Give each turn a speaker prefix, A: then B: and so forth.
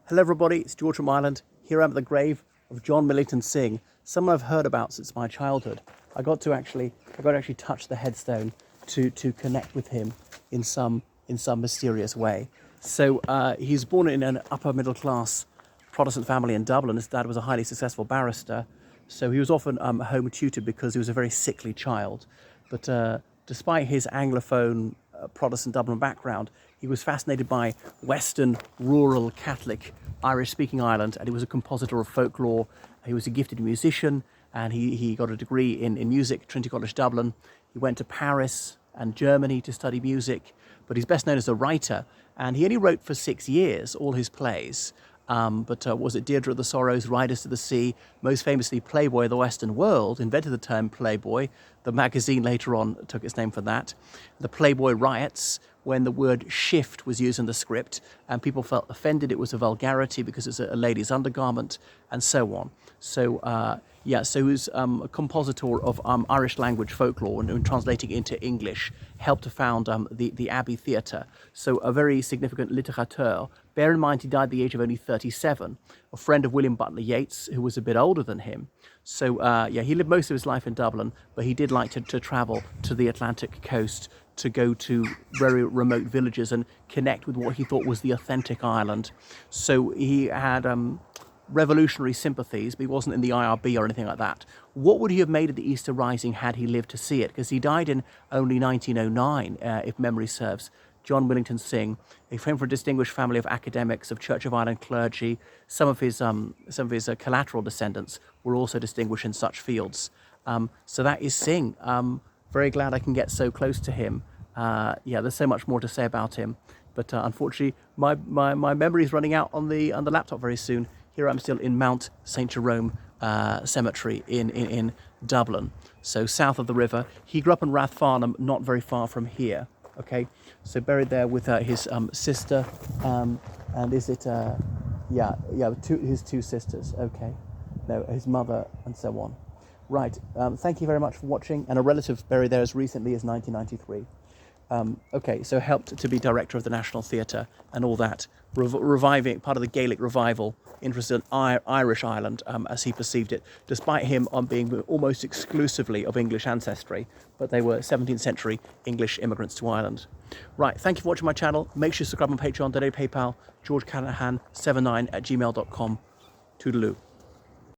A: Hello everybody, it's George from Ireland. Here I am at the grave of John Millington Synge, someone I've heard about since my childhood. I got to actually touch the headstone to connect with him in some mysterious way. So he's born in an upper middle class Protestant family in Dublin. His dad was a highly successful barrister, so he was often home tutored because he was a very sickly child. But despite his Anglophone Protestant Dublin background, he was fascinated by Western, rural, Catholic, Irish-speaking Ireland, and he was a compositor of folklore. He was a gifted musician, and he got a degree in music, Trinity College Dublin. He went to Paris and Germany to study music, but he's best known as a writer, and he only wrote for 6 years all his plays. Was it Deirdre of the Sorrows, Riders to the Sea, most famously Playboy of the Western World, invented the term Playboy. The magazine later on took its name from that. The Playboy riots, when the word shift was used in the script and people felt offended, it was a vulgarity because it's a lady's undergarment, and so on. So he was a compositor of Irish language folklore and translating it into English, helped to found the Abbey Theatre. So a very significant littérateur. Bear in mind he died at the age of only 37, a friend of William Butler Yeats, who was a bit older than him. So he lived most of his life in Dublin, but he did like to travel to the Atlantic coast to go to very remote villages and connect with what he thought was the authentic Ireland. So he had revolutionary sympathies, but he wasn't in the IRB or anything like that. What would he have made of the Easter Rising had he lived to see it? Because he died in only 1909, if memory serves. John Millington Synge. He came from a distinguished family of academics, of Church of Ireland clergy. Some of his collateral descendants were also distinguished in such fields. So that is Synge. Very glad I can get so close to him. There's so much more to say about him, but unfortunately, my memory is running out on the laptop very soon. Here I'm still in Mount St. Jerome Cemetery in Dublin, so south of the river. He grew up in Rathfarnham, not very far from here. Okay, so buried there with his sister, and is it his two sisters? Okay, no, his mother and so on. Right, thank you very much for watching, and a relative buried there as recently as 1993. Okay, so helped to be director of the National Theatre and all that, reviving part of the Gaelic revival, interested in Irish Ireland as he perceived it, despite him being almost exclusively of English ancestry, but they were 17th century English immigrants to Ireland. Right, thank you for watching my channel. Make sure you subscribe on Patreon, donate PayPal, georgecallahan79@gmail.com. Toodaloo.